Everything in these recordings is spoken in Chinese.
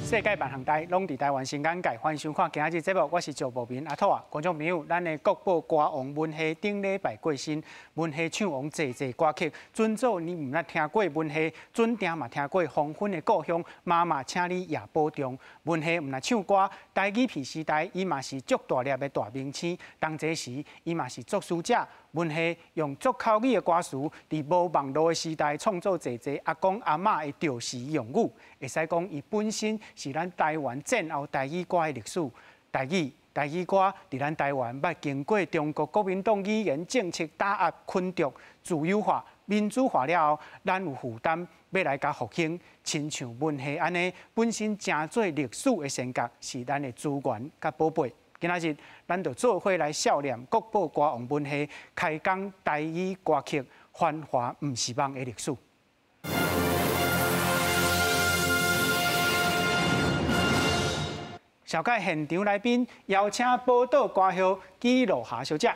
世界万行台，拢伫台湾新眼界，欢迎收看今日节目，我是赵宝明阿土啊。观众朋友，咱的国宝歌王文夏顶礼拜过身，文夏唱王济歌曲，准早你毋捌听过文夏，准定嘛听过黄昏的故乡，妈妈请你也保重。文夏毋捌唱歌，台语片时代，伊嘛是足大粒的大明星，当这时伊嘛是作词者。文夏用足口语的歌词，伫无网络的时代，创作济阿公阿嬷的调时用语，会使讲伊本身是咱台湾战后台语歌的历史。台语歌伫咱台湾捌经过中国国民党语言政策打压昆逐自由化、民主化了后，咱有负担要来甲复兴，亲像文夏安尼，本身真侪历史的先觉，是咱的资源甲宝贝。今仔日，咱就做伙来悼念国宝歌王文夏开讲台语歌曲《繁华毋是梦》的历史。小介现场来宾邀请宝岛歌后纪录霞小姐。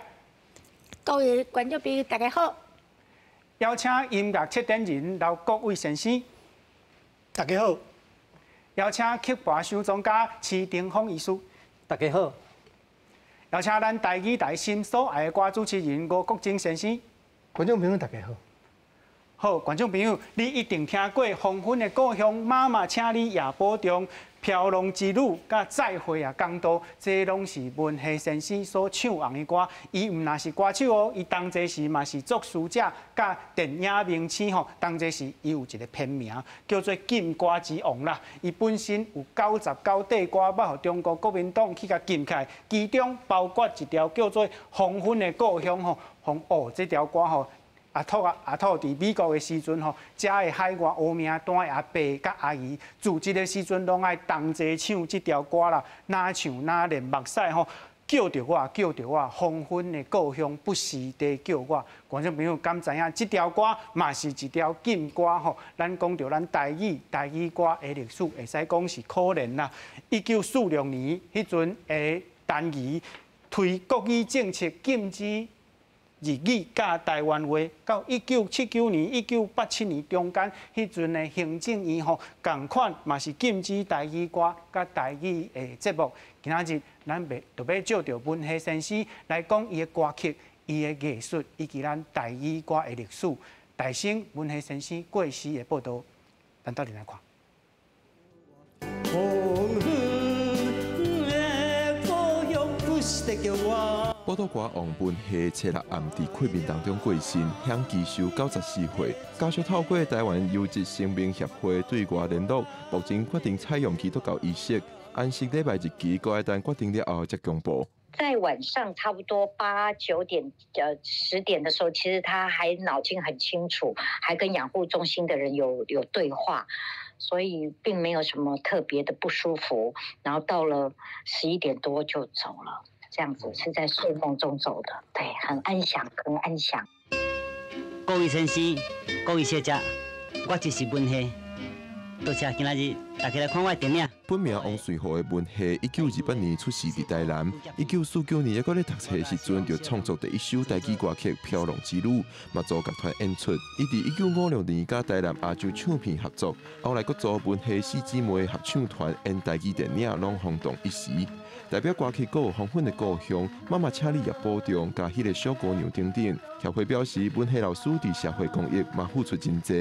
各位观众朋友，大家好。邀请音乐策展人刘国伟先生。大家好。邀请曲跋首创家池定峰医师。大家好。邀请咱台语台心所爱的歌主持人吴国正先生。观众朋友，大家好。好，观众朋友，你一定听过《黄昏的故乡》，妈妈请你也保重。飘浪之旅，甲再会啊，港都，这拢是文夏先生所唱红的歌。伊毋那是歌手哦，伊当这时嘛是作词者，甲电影明星吼。当这时伊有一个片名叫做《禁歌之王》啦。伊本身有99首歌，捌互中国国民党去甲禁起来，其中包括一条叫做《黄昏的故乡》吼。这条歌吼。阿土伫美国的时阵吼，遮的海外乌名单的阿伯甲阿姨，自这个时阵拢爱同齐唱这条歌啦，哪唱哪练目屎吼，叫着我，黄昏的故乡不时地叫我。观众朋友敢知影？这条歌嘛是一条禁歌吼。咱讲到咱台语歌的历史，会使讲是可怜啦。1946年迄阵的单于推国语政策禁止。日语甲台湾话，到1979年、1987年中间，迄阵的行政院吼，共款嘛是禁止台语歌甲台语的节目。今仔日咱就要借着文夏先生来讲伊的歌曲、伊的艺术以及咱台语歌的历史。大声文夏先生过世的报道，咱到底来看。宝岛歌王文夏七日暗伫困眠当中过身，享其寿94岁。家属透过台湾优质生命协会对外联络，目前决定采用基督教仪式，安息礼拜日期，高爱等决定了后再公布。在晚上差不多8、9点、10点的时候，其实他还脑筋很清楚，还跟养护中心的人有对话，所以并没有什么特别的不舒服。然后到了11点多就走了。这样子是在睡梦中走的，对，很安详，很安详。各位先生、各位小姐，我就是文夏，多谢今仔日大家来看我的电影。本名王瑞豪的文夏，1928年出世伫台南，1949年还搁咧读册时阵，就创作第一首台语歌曲《飘浪之旅》，嘛组乐团演出。伊伫1956年甲台南亚洲唱片合作，后来搁组文夏四姊妹合唱团演台语电影，拢轰动一时。代表歌曲有《黄昏的故乡》、妈妈请你也保重，甲迄个小姑娘等等。协会表示，文夏老师伫社会公益嘛付出真多。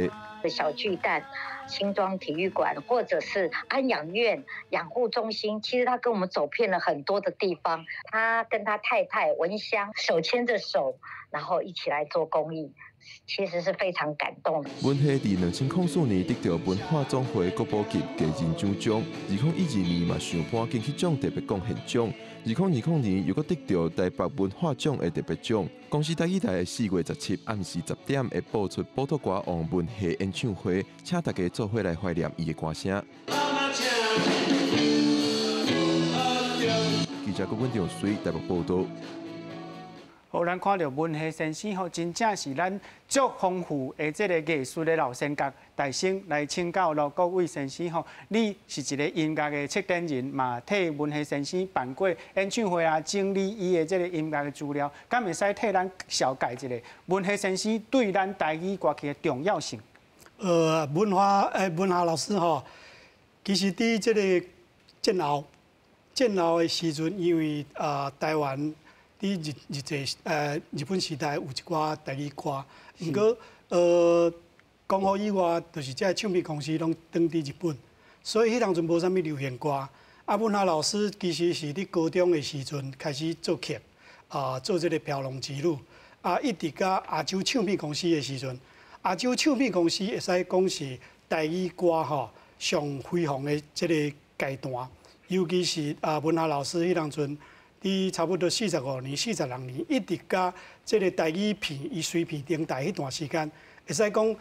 小巨蛋、新庄体育馆，或者是安养院、养护中心，其实他跟我们走遍了很多的地方。他跟他太太文香手牵着手，然后一起来做公益。其实是非常感动的。文夏伫2004年得到文化总会国宝级艺人奖奖，2012年嘛上颁金曲奖特别贡献奖，2020年又搁得到台北文化奖的特别奖。公司台语台4月17暗时10点会播出宝岛歌王文夏演唱会，请大家做伙来怀念伊的歌声。记者郭文长随台北报道。好，咱看到文夏先生吼，真正是咱足丰富的这个艺术的老先觉。大声来请教刘国伟先生吼，你是一个音乐的策展人，嘛替文夏先生办过演唱会啊，整理伊的这个音乐的资料，敢会使替咱了解一下文夏先生对咱台语歌曲的重要性？文夏老师吼，其实伫这个战后的时阵，因为台湾伫日本时代有一寡台语歌，不过讲好以外，就是这唱片公司拢转伫日本，所以迄当阵无啥物流行歌。文夏老师其实是伫高中的时阵开始做曲，做这个飘浪之旅，一直到亚洲唱片公司的时阵，亚洲唱片公司会使讲是台语歌吼上辉煌的这个阶段，尤其是文夏老师迄当阵，伫差不多45年、46年，一直到这个台语片伊随片顶台迄段时间，会使讲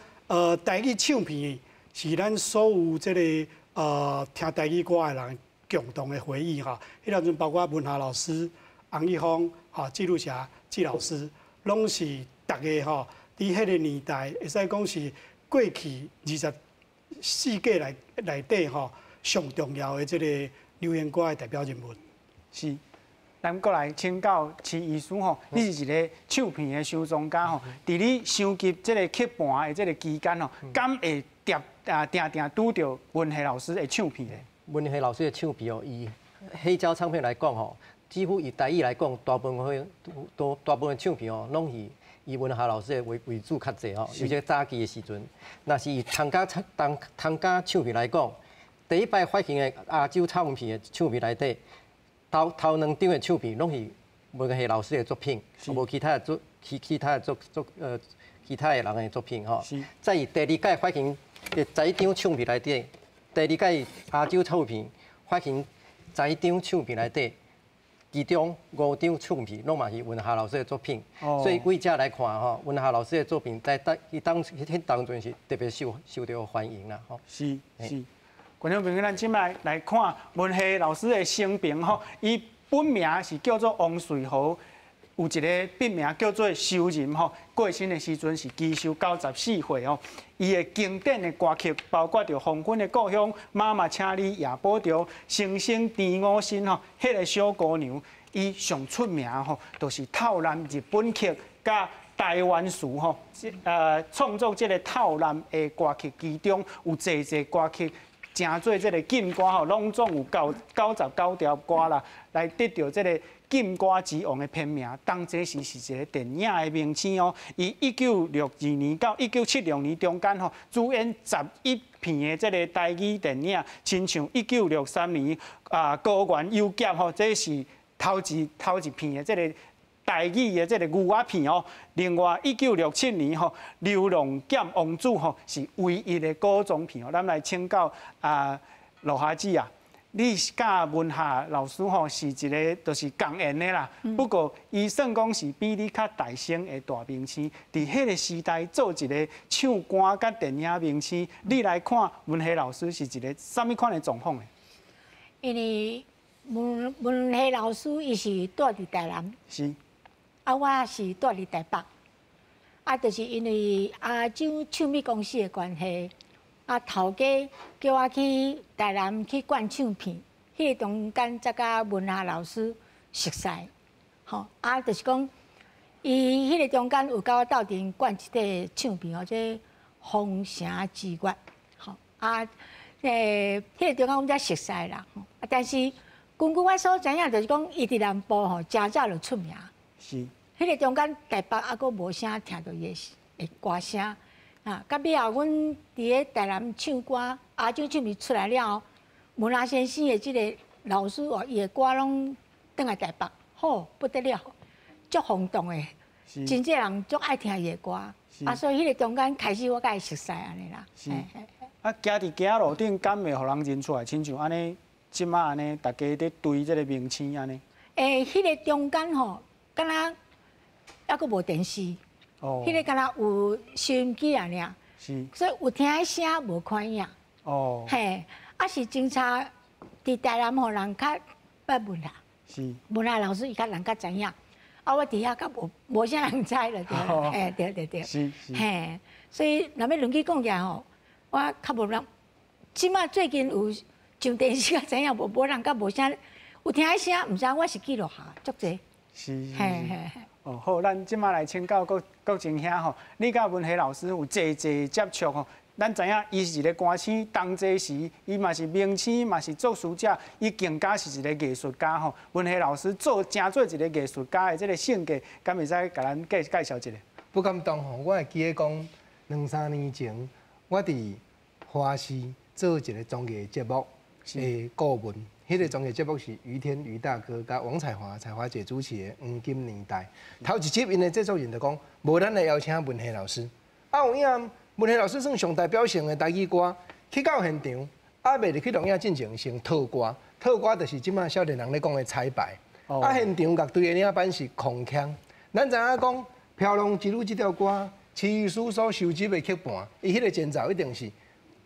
台语唱片是咱所有这个听台语歌的人共同的回忆哈。迄当阵包括文夏老师、洪一峰、纪录侠、纪老师，拢是大家吼伫迄个年代会使讲是过去24届内底吼上重要的这个流行歌的代表人物。是。咱过来请教徐医师吼，你是一个唱片的收藏家吼，伫你收集这个曲盘的这个期间吼，敢会定定拄到文夏老师的唱片咧？文夏老师的唱片哦，以黑胶唱片来讲吼，几乎以台语来讲，大部分的唱片哦，拢是以文夏老师的为主较济吼。尤其早期的时阵，若是以汤家唱片来讲，第一摆发行的亚洲唱片的唱片内底，头2张的唱片拢是文夏老师的作品，无其他的其他的人的作品吼。再以第2届发行的11张唱片内底。第2届亚洲唱片发行11张唱片内底，其中5张唱片拢嘛是文夏老师的作品，所以为这来看吼，文夏老师的作品在当中是特别受到欢迎啦吼。是。观众朋友，咱即摆来看文夏老师的生平吼，伊本名是叫做王瑞豪。有一个笔名叫做修仁吼，过身的时阵是基寿94岁哦。伊的经典的歌曲包括着《黄昏的故乡》、《妈妈请你夜保重》、《星星甜我心》吼，迄个小姑娘，伊上出名吼，就是透南日本曲甲台湾词吼，创作这个透南的歌曲，其中有侪歌曲。真做这个禁歌吼，拢总有99条歌啦，来得到这个禁歌之王的片名。当这是一个电影的名称哦。以1962年到1976年中间吼，主演11片的这个台语电影，亲像1963年高原有劫吼，这是头一片的这个。台语的这个牛仔片哦，另外1967年吼，《流浪剑王子》吼是唯一的古装片哦。咱来请教罗夏姊啊，你甲文夏老师吼是一个就是共演的啦。不过伊算讲是比你较大声的大明星，伫迄个时代做一个唱歌甲电影明星，你来看文夏老师是一个什么款的状况呢？因为文夏老师伊是住伫台南。是。我是住伫台北，就是因为亚洲唱片公司的关系，头家叫我去台南去灌唱片，迄个中间才甲文夏老师熟悉，吼，就是讲，伊迄个中间有甲我斗阵灌一块唱片，或者《风城之月》，吼，迄个中间我们才熟悉啦，吼，但是根据我所知影，就是讲伊伫南部吼，真早就出名。是。迄个中间台北阁无啥听到伊的歌声到尾后，阮伫咧台南唱歌，亚洲唱片出来了后，文夏先生的即个老师哦，伊的歌拢转来台北，好不得了，足轰动的，真正人足爱听伊的歌，所以迄个中间开始我甲伊熟悉安尼啦。是。行伫行路顶，敢会互人认出来，亲像安尼，即马安尼，大家伫对即个名称安尼。迄个中间吼，敢若。还阁无电视，迄个敢若有收音机啊尔，所以有听迄声无看影。嘿，是警察伫台南互人较捌问啦。是。文夏老师伊较人较知影，我伫遐较无啥人知了，对。对。是。嘿，所以若要论起讲起来吼，我较无人，即马最近有上电视较知影，无人较无啥有听迄声，毋知我是记录下足济。是。嘿。好，咱即马来请教郭正兄吼，你甲文夏老师有济接触吼，咱知影，伊是一个歌星，同齐时，伊嘛是名星，嘛是作词者，伊更加是一个艺术家吼。文霞老师真做一个艺术家的这个性格，敢会使甲咱介绍一下？不敢当吼，我会记得讲2、3年前，我伫花市做一个综艺节目的顾问。迄个综艺节目是于天于大哥甲王彩华姐主持的《黄金年代》。头一集因的制作人就讲，无咱来邀请文霞老师。啊，有影文霞老师算上代表性的台语歌，去到现场，未入去录影进前先套歌，套歌就是即马少年人咧讲的彩排。啊，现场乐队的领班是空腔。咱知影讲《飘浪之路》这条歌，七叔所收集的曲盘，伊迄个前奏一定是。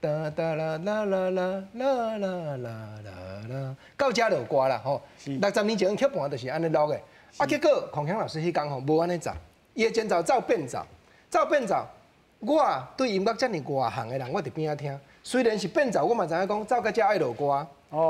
哒哒啦啦啦啦啦啦啦，到遮就歌啦吼。60年前曲盘就是安尼录的，啊结果孔强老师迄工吼无安尼走，伊的前奏照变奏，我对音乐遮尔外行的人，我伫边仔听。虽然是变奏，我嘛知影讲走到遮爱录歌。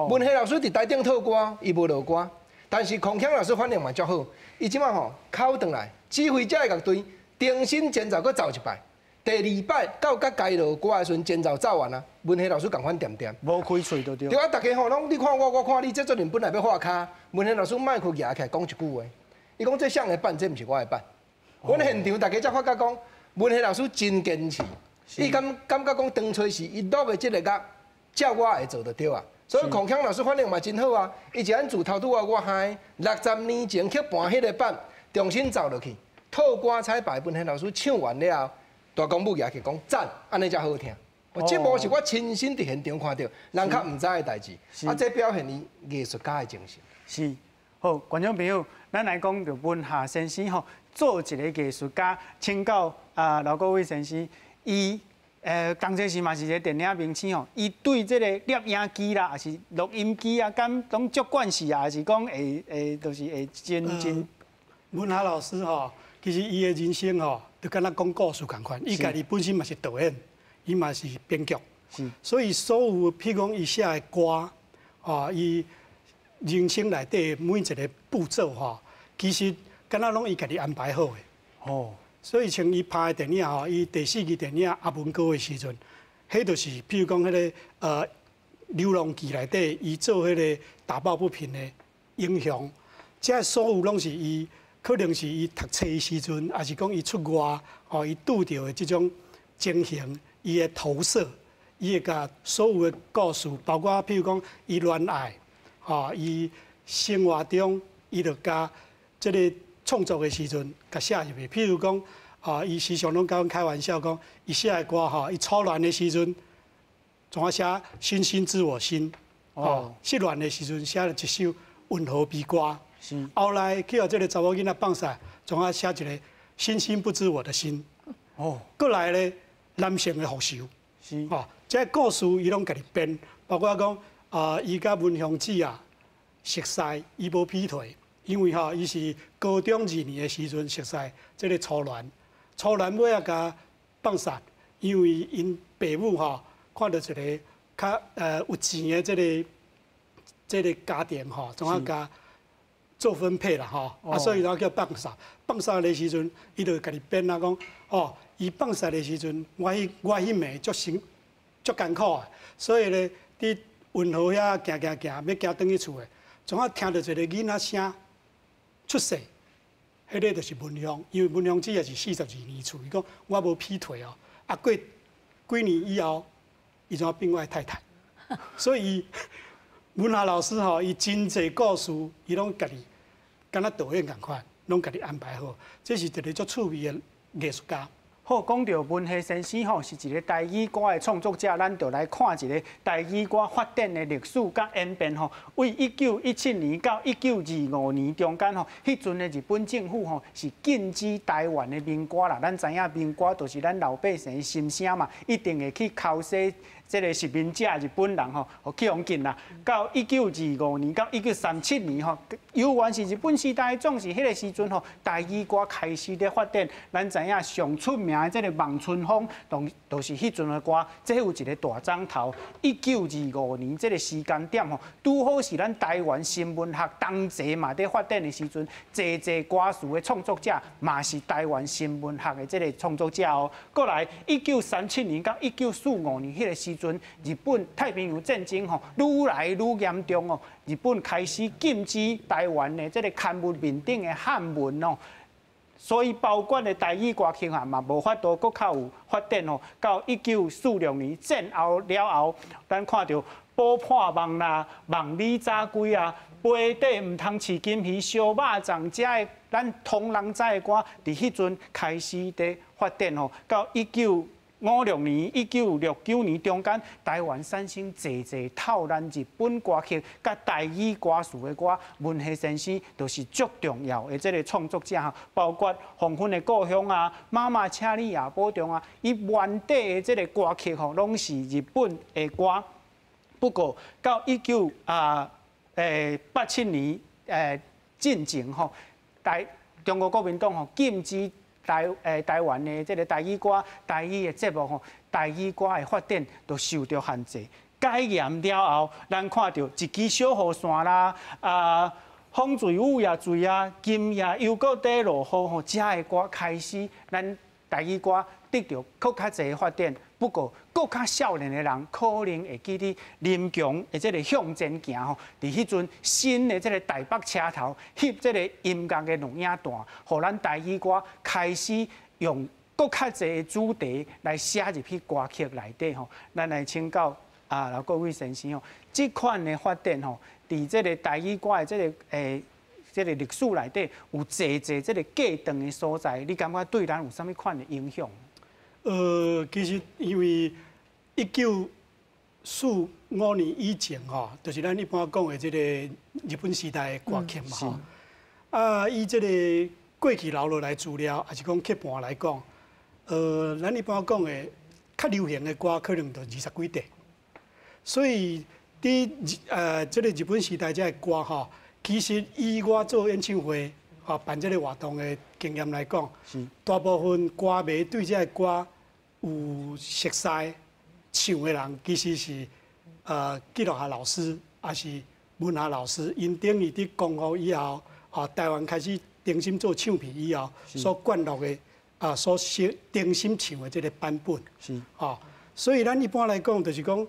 文霞老师伫台顶套歌，伊无录歌，但是孔强老师反应嘛足好，伊即马吼考转来指挥遮个乐队，重新前奏搁走一摆。第2摆到甲该落歌的时阵，前奏走完啊，文霞老师共款点点，无开喙就对。对啊，大家吼拢你看我，我看你，制作人本来要画卡，文霞老师麦克举起来讲一句话，伊讲这谁的办，这毋是我的办。阮现场大家才发觉讲，文霞老师真坚持，伊感觉讲当初是伊录的这个乐，照我会做就对啊。所以孔强老师反应嘛真好啊，伊一按自头拄啊我嗨，60年前曲盘迄个版重新走落去，套歌彩排，文霞老师唱完了后。大公母也去讲赞，安尼才好听。这幕是我亲身伫现场看到，人较唔知的代志。啊，这表现伊艺术家的精神。是，好，观众朋友，咱来讲着文霞先生吼，做一个艺术家，请教刘国伟先生，伊当初时嘛是一个电影明星吼，伊对这个摄影机啦，还是录音机啊，敢拢足惯势啊，还是讲就是会真。文霞老师吼，其实伊的人生吼。就敢若讲故事共款，伊家己本身嘛是导演，伊嘛是编剧，所以所有譬如讲伊写的歌，伊人生内底每一个步骤其实敢若拢伊家己安排好的。所以像伊拍的电影伊第4期电影《阿文哥》的时阵，迄就是譬如讲迄个流浪记内底，伊做迄个打抱不平的英雄，这所有拢是伊。可能是伊读册的时阵，还是讲伊出外，伊拄到的这种情形，伊的投射，伊会甲所有的故事，包括譬如讲伊恋爱，伊生活中，伊就甲这个创作的时阵，甲写入去。譬如讲，伊时常拢甲阮开玩笑讲，伊写的歌，伊初恋的时阵，怎啊写《星星知我心》，失恋的时阵写了一首温和悲歌。后来去互这个查某囡仔放煞，总啊写一个星星不知我的心。过来咧，男性的复仇。这故事伊拢家己编，包括讲伊甲文香姊熟识，伊无劈腿，因为伊是高中2年的时阵熟识这个初恋，尾甲放煞，因为因爸母看到一个较有钱的这个家庭总啊甲。做分配啦所以然后叫放煞。放煞的时阵，伊就家己编讲，伊放煞的时阵，我迄暝足艰苦的，所以咧，伫运河遐行，要行转去厝的，总啊听到一个囡仔声出世，迄个就是文香，因为文香姊也是42年厝，伊讲我无劈腿过几年以后，伊怎变我的太太，所以文霞老师伊真侪故事，伊拢家己。敢若导演共款，拢家己安排好，这是一个足趣味的艺术家。好，讲到文霞先生吼，是一个台语歌的创作者，咱就来看一个台语歌发展的历史甲演变吼。为1917年到1925年中间吼，迄阵的日本政府吼是禁止台湾的民歌啦。咱知影民歌就是咱老百姓的心声嘛，一定会去敲洗这个殖民者日本人吼，互去用禁啦。到1925年到1937年吼，犹原是日本时代，总是迄个时阵吼，台语歌开始咧发展。咱知影上出名的这个望春风，就是迄阵的歌，这有一个大章头。1925年这个时间点吼，拄好是咱台湾新闻学同齐嘛在发展的时阵，济歌词的创作者嘛是台湾新闻学的这个创作者哦。过来，1937年到1945年迄个时阵，日本太平洋战争吼愈来愈严重哦，日本开始禁止台湾的这个刊物面顶的汉文哦。所以包括的台语歌曲啊，嘛无法度搁较有发展哦。到1946年战后了后，咱看到补破网啦、网里早归啊、杯底唔通饲金鱼、烧肉粽这的，咱同人知的歌，伫迄阵开始在发展哦。到1956年、1969年中间，台湾产生济套咱日本歌曲甲台语歌词的歌，文学先生就是足重要的这个创作者，包括《黄昏的故乡》啊、《妈妈请你也保重》啊，伊原底的这个歌曲吼，拢是日本的歌。不过到1987年进前吼，中国国民党吼禁止台湾的这个台语歌、台语的节目吼，台语歌的发展都受到限制。改严了后，咱看到一支小雨伞啦，风醉雨也醉啊，今夜又搁在落雨吼，这的歌开始，咱台语歌得到更较侪发展。不过，更较少年的人可能会记得林强的这个向前行吼，伫迄阵新的这个台北车头翕这个音乐的录影带，互咱台语歌开始用更较侪的主题来写入去歌曲内底吼。咱来请教各位先生吼，这款的发展吼，伫这个台语歌的这个历史内底有济这个过长的所在，你感觉对咱有啥物款的影响？其实因为1945年以前吼，就是咱一般讲的这个日本时代的歌曲嘛吼。以这个过去留落来资料，还是讲客观来讲，咱一般讲的较流行的歌，可能就20几首。所以伫这个日本时代这个歌吼，其实以我做演唱会办这个活动的经验来讲，大部分歌迷对这个歌有熟悉唱的人，其实是记录下老师，也是文学老师，因等于伫光复以后，台湾开始重新做唱片以后，所灌录的所重新唱的这个版本。所以咱一般来讲，就是讲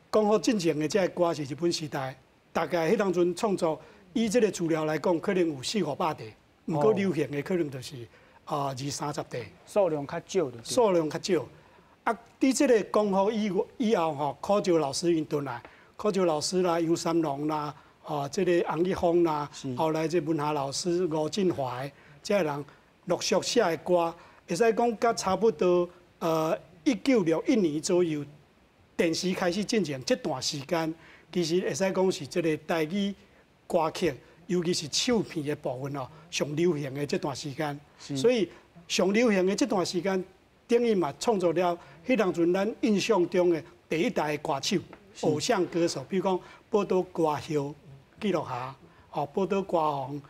光复进前的这个歌是日本时代，大概迄当阵创作。以这个资料来讲，可能有400-500题，不过流行的可能就是20-30题，数量较少的。数量较少。伫这个光复以后吼，柯照老师因转来，柯照老师啦、杨三郎啦、这个洪一峰啦，后来这文学老师吴振怀，这些人陆续写的歌，会使讲甲差不多1961年左右，电视开始进前这段时间，其实会使讲是这个台语歌曲，尤其是唱片的部分上流行的这段时间，所以上流行的这段时间，等于嘛创作了迄当阵咱印象中的第一代的歌手、偶像歌手，比如讲报道歌后记录下，报道歌王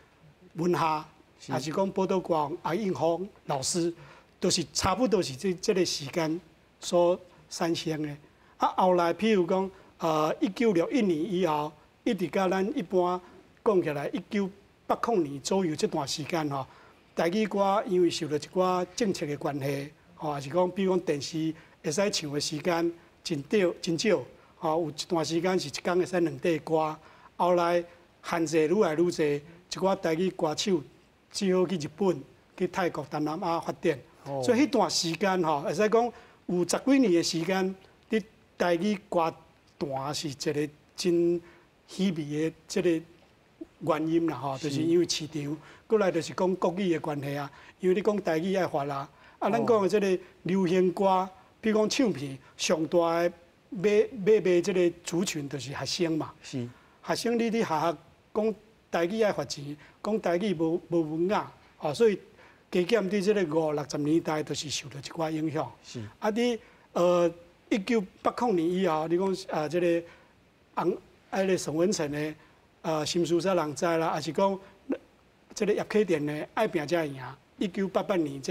文夏，还是讲报道歌王阿应峰老师，都是差不多是这个时间所产生的。后来譬如讲1961年以后，一直到咱一般。讲起来，1980年左右这段时间吼，台语歌因为受到一寡政策的关系，还是讲，比如讲电视会使唱的时间真少，有一段时间是一天会使2块歌，后来限制愈来愈多，一寡台语歌手只好去日本、去泰国、东南亚发展，所以迄段时间会使讲有10几年的时间，伫台语歌坛是一个真稀微的这个。原因啦就是因为市场，过来就是讲国语的关系啊。因为你讲台语爱发啦，咱讲的这个流行歌，比如讲唱片，上大的买这个族群就是学生嘛。是。学生你学讲台语爱发钱，讲台语无文雅，所以加减伫这个50、60年代，就是受到一寡影响。是。你1980年以后，你讲这个沈文成的心思才人知啦，还是讲这个叶启田的爱拼才赢。1988年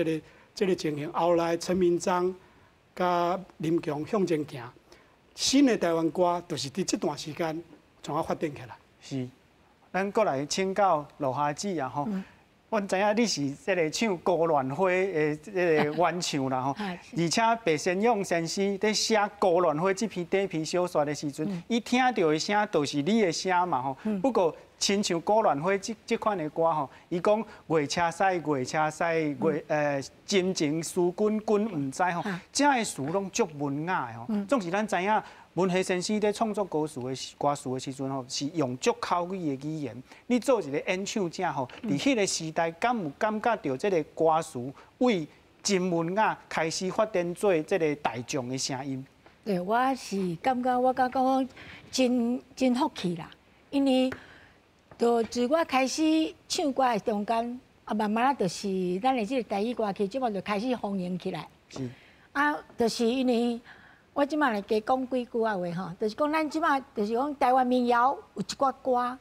这个情形后来，陈明章甲林强向前行，新的台湾歌就是伫这段时间从啊发展起来。是，咱过来请教罗夏姊啊吼。阮知影你是这个唱高鸾花的这个原唱啦吼，而且白先勇先生在写《高鸾花》这篇短篇小说的时阵，伊听到的声都是你的声嘛吼。不过亲像《高鸾花》这款的歌吼，伊讲月车驶，月车驶，真情思君君唔知吼，这的词拢足文雅的吼。总是咱知影。文学先生在创作歌词的时阵吼，是用足口语的语言。你做一个演唱者吼，伫迄个时代，敢有感觉到这个歌词为真文雅开始发展做这个大众的声音？对，我是感觉我讲真福气啦，因为就自我开始唱歌的中间，慢慢就是咱的这个台语歌曲，即马就开始风行起来。是。就是因为。我即摆来加讲几句话吼，就是讲咱即摆就是讲台湾民谣有一寡歌，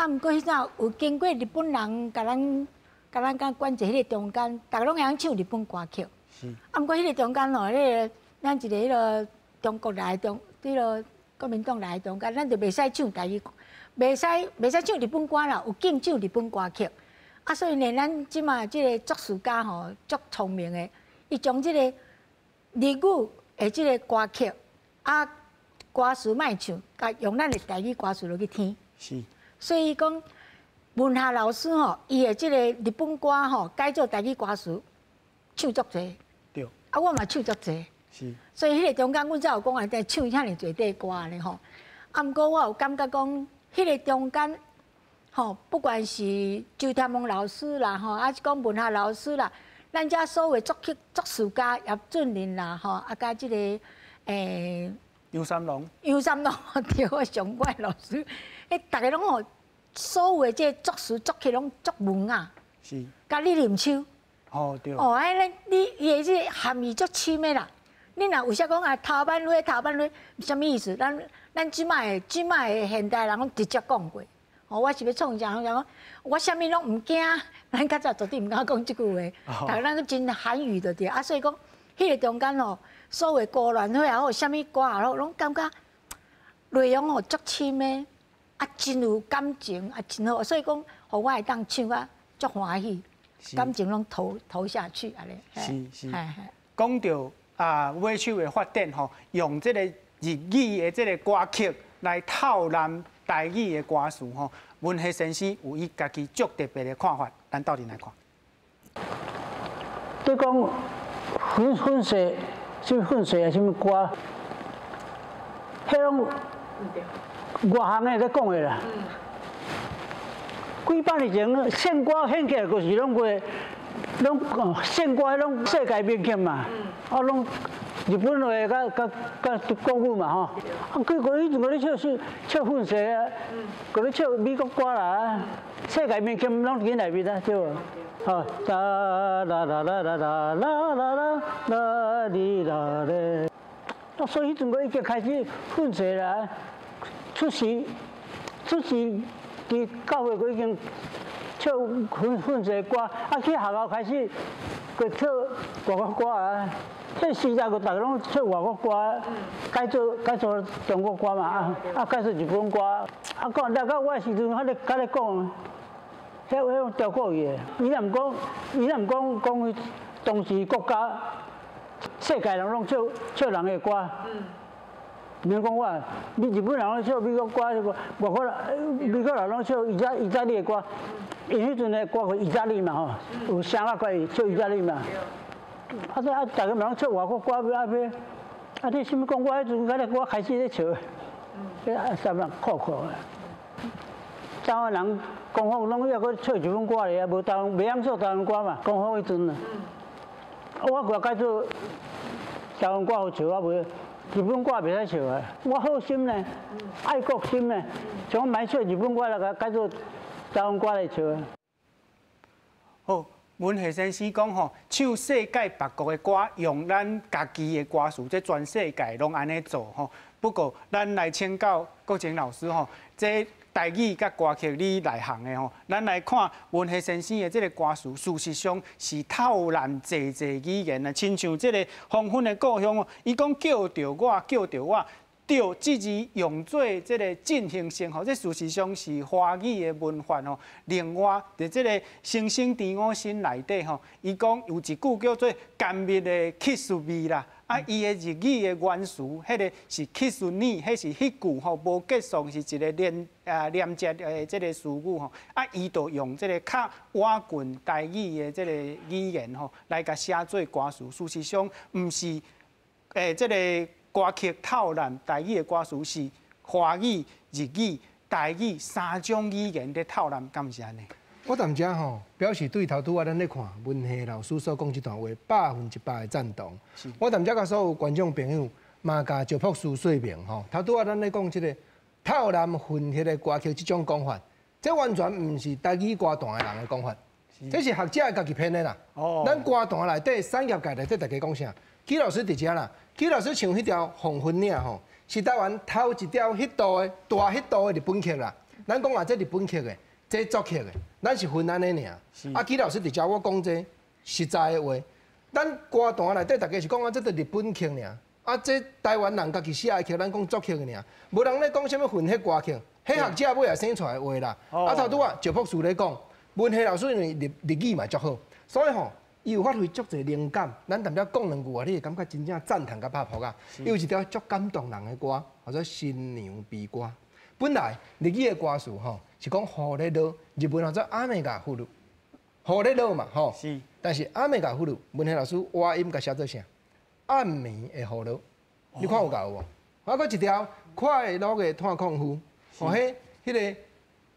毋过迄阵有经过日本人甲咱管制迄个中间，逐个拢会晓唱日本歌曲。是。毋过迄个中间吼，咱一个迄个中国来迄个国民党来中间，咱就袂使唱台语，袂使唱日本歌啦，有禁唱日本歌曲。所以呢，咱即摆即个作词家吼，足聪明的，伊将即个日语。即个歌曲歌词卖唱，甲用咱的台语歌词落去听。是。所以讲，文夏老师吼，伊的即个日本歌吼，改做台语歌词，唱足济。对。我嘛唱足济。是。所以迄个中间，阮才有讲在唱遐尼侪块歌呢吼。毋过我有感觉讲，迄个中间吼，不管是周天王老师啦吼，还是讲文夏老师啦。咱遮所有作曲作词家叶俊麟啦，吼，甲即个杨三郎对，我上怪老师，大家拢吼，所有的即作词作曲拢足文雅，是，甲李林秋，对，你伊的即含义足深的啦。你若有啥讲头版尾，什么意思？咱即摆的现代人拢直接讲过。我是要创啥？讲我啥物拢唔惊，咱较早绝对唔敢讲即句话。但咱个真韩语的对，所以讲迄个中间吼，所谓高鸾花也好，啥物歌也好，拢感觉内容吼足深的，真有感情，真好。所以讲，互我会当唱啊，足欢喜，感情拢投下去安尼。是。讲到尾手的发展吼，用这个日语的这个歌曲来套揽。台语的歌词吼，文学先生有伊家己足特别的看法，咱斗阵来看。你讲粉碎，什么粉碎啊？什么歌？迄种外行的在讲的啦。几百年前，献歌献起来就是拢话，献歌拢世界名曲嘛，拢。日本话甲国语嘛吼，佢以前嗰啲唱粉碎啊，嗰啲唱美国歌啦，世界名曲拢喺内面啊，对无？吼，啦啦啦啦啦啦啦啦啦哩啦咧，所以迄阵我已经开始粉碎啦，出时伫教会我已经唱粉碎歌，去学校开始佢唱外国歌啊。迄时代个大家拢唱外国歌，改做中国歌嘛，改做日本歌，讲大家我时阵喺咧甲你讲，迄调国语的，伊若唔讲当时国家，世界人拢唱人的歌，免讲我，日本人拢唱美国歌，外国人美国人拢唱意大利的歌，因迄阵的歌是意大利嘛吼，有声啊怪唱意大利嘛。大家人唱外国歌，你什么讲？我迄阵我开始咧唱，啥人酷的。台湾人讲好拢要搁唱日本歌咧，无台湾袂晓唱台湾歌嘛，讲好迄阵啊。我个改做台湾歌好唱，我袂日本歌袂使唱啊。我好心呢，爱国心呢，像我买唱日本歌来改做台湾歌来唱。好。文学先生讲吼，唱世界别国的歌，用咱家己的歌词，这全世界拢安尼做吼。不过，咱来请教国情老师吼，这台语甲歌曲你内行的吼，咱来看文学先生的这个歌词，事实上是透含济语言啊，亲像这个黄昏的故乡哦，伊讲叫着我，叫着我。着这字用作这个进行性吼，这事实上是华语的文化吼。另外，在这个《星星第五声》内底吼，伊讲有一句叫做“甘蜜的 kiss me” 啦，啊，伊的日语的原词，迄个是 kiss me，迄是迄句吼，无结束是一个连接的这个词语吼，啊，伊就用这个较瓦棍台语的这个语言吼，来甲写做歌词。事实上，毋是这个。歌曲透含台语的歌词是华语、日语、台语三种语言的透含，敢是安尼？我淡遮吼表示对头拄仔咱咧看文学老师所讲这段话100%的赞同。我淡遮甲所有观众朋友嘛甲石博士说明吼，头拄仔咱咧讲这个透含混血的歌曲这种讲法，这完全毋是台语歌坛的人的讲法，这是学者家己编的啦。咱歌坛内底产业界内底大家讲啥？曲老师伫遮啦。曲老师唱迄条《黄昏岭》吼，是台湾头一条迄度的大迄度的日本曲啦。咱讲啊，这日本曲的，这作曲的，咱是分安尼尔。啊，曲老师伫遮我讲这实在的话，咱歌坛内底大家是讲啊，这个日本曲尔。啊，这台湾人家己写的曲，咱讲作曲的尔，无人咧讲什么混血歌曲，迄学者尾也生出来的话啦。啊，头拄啊，石博士咧讲，文学老师因为日语嘛足好，所以吼。伊有发挥足侪灵感，咱淡薄讲两句啊，你会感觉真正赞叹甲拍扑啊！伊有一条足感动人的歌，叫做《新娘悲歌》。本来日语的歌词吼是讲荷咧落，日文叫做阿美嘎呼噜，荷咧落嘛吼。是。但是阿美嘎呼噜，文学老师话音甲写做啥？暗暝的荷落，你看有够有无？啊，搁一条快乐的探空夫，吼迄个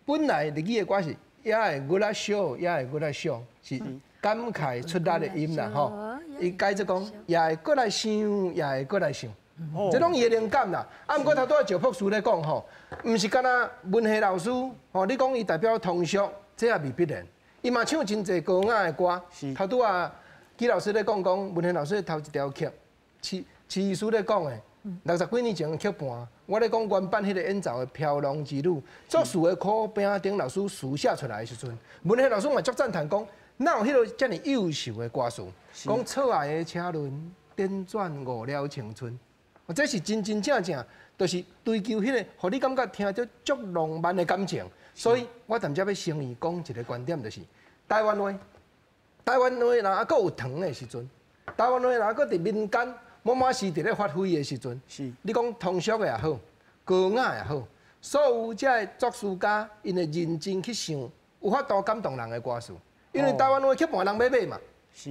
本来日语的歌是也会我来笑，也会我来笑，是。感慨出力的音啦，吼！伊改做讲，也会过来想，也会过来想，这拢伊的灵感啦。啊，毋过头拄仔石博士咧讲吼，毋是干那文学老师吼，你讲伊代表通俗，这也未必然。伊嘛唱真侪高雅的歌。头拄仔纪老师咧讲文学老师头一条曲，诗书咧讲的，60几年前的曲盘，我咧讲原版迄个演奏的《飘浪之旅》，作词的苦饼丁老师书写出来的时阵，文学老师嘛足赞叹讲。哪有迄个遮尔优秀的歌词？讲错爱的车轮颠转误了青春，这是真真正正，就是追求迄个，互你感觉听着足浪漫的感情。所以我淡遮要诚意讲一个观点，就是台湾话若还佫有糖的时阵，台湾话若还佫伫民间满满是伫咧发挥的时阵，你讲通俗的也好，高雅也好，所有遮个作词家因会认真去想，有法度感动人的歌词。因为台湾话曲盘人要买嘛，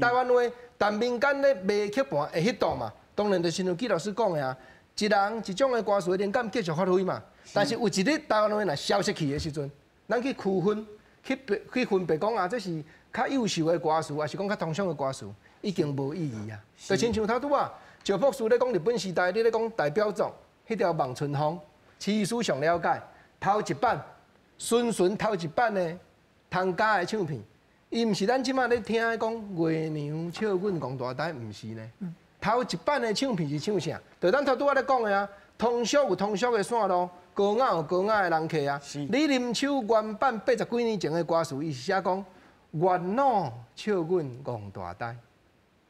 台湾话但民间咧卖曲盘会迄度嘛，当然就是像纪老师讲的啊，一人一种的歌词灵感继续发挥嘛。但是有一日台湾话若消失去的时阵，咱去区分、去分别讲啊，这是较优秀的歌词，还是讲较通俗的歌词，已经无意义啊。就亲像头拄啊，石博士咧讲日本时代，你咧讲代表作迄条《望春风》，诗书上了解，头一版纯头一版的汤家的唱片。伊毋是咱即马咧听讲月娘笑阮戆大台，毋是呢。头一版的唱片是唱啥？就咱头拄仔咧讲的啊，通俗有通俗的线路，高雅有高雅的人客啊。李林秋原版80几年前的歌词，伊是写讲月老笑阮戆大台。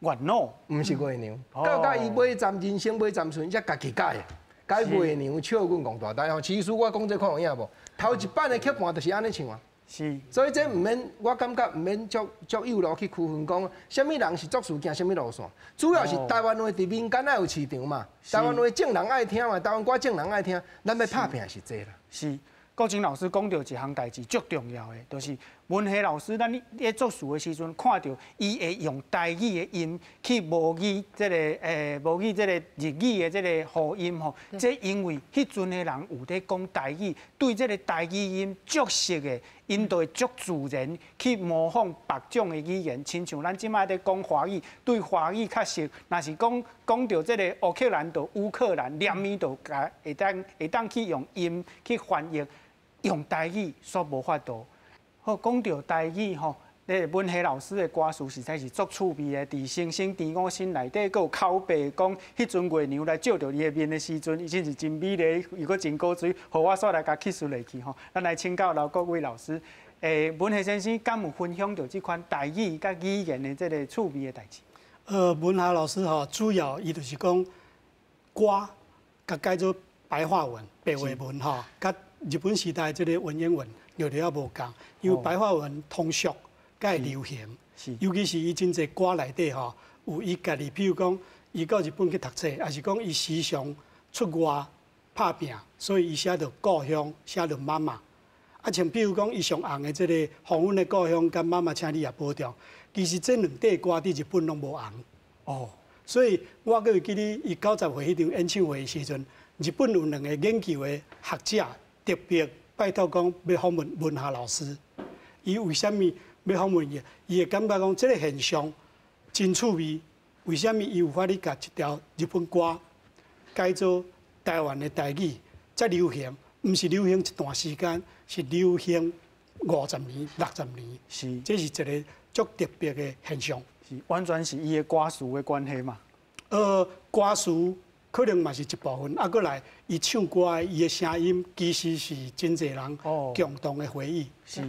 月老毋是月娘，到伊尾站人生尾站阵，才家己改的。改月娘笑阮戆大台吼，其实我讲这看有影无？头一版的曲盘就是安尼唱啊。是，所以这毋免，我感觉毋免足有路去区分讲，什么人是作词行什么路线，主要是台湾话伫民间爱有市场嘛，台湾话正人爱听嘛，台湾歌正人爱听，咱要拍拼是这啦。是，国情老师讲到一项代志足重要的，就是文学老师，咱咧作词的时阵，看到伊会用台语的音去模拟这个模拟这个日语的这个和音吼，这因为迄阵的人有在讲台语，对这个台语音足熟的。因就会足自然去模仿别种的语言，亲像咱即摆在讲华语，对华语较熟。若是讲到这个乌克兰到乌克兰，念咪就会当去用音去翻译，用台语所无法度。好，讲到台语吼，文夏老师的歌词实在是足趣味的。伫星星第五星内底，佫有口白讲，迄阵月娘来照着你的面的时阵，伊真是真美丽，又佫真古锥，互我煞来甲吸收落去吼。咱来请教各位老师，文夏先生敢有分享到即款台语甲语言的这个趣味的代志？文夏老师吼，主要伊就是讲歌，甲改做白话文、白话文吼，甲日本时代即个文言文有了无共，因为白话文通俗。介流行，尤其是伊真侪歌内底吼，有伊家己，比如讲，伊到日本去读册，还是讲伊时常出外打拼，所以伊写着故乡，写着妈妈。啊，像比如讲，伊上红的即个《红阮的故乡》甲《妈妈，请你也保重》，其实这两块歌伫日本拢无红。哦，所以我佫会记得伊90岁迄场演唱会的时阵，日本有2个研究的学者特别拜托讲要访问文夏老师，伊为虾米？要访问伊，伊会感觉讲这个现象真趣味。为什么伊有法哩甲一条日本歌改做台湾的台语，才流行？毋是流行一段时间，是流行50年、60年。是，这是一个足特别的现象。是，完全是伊的歌词的关系嘛？歌词可能嘛是一部分，过来伊唱歌伊的声音，其实是真侪人共同的回忆。是。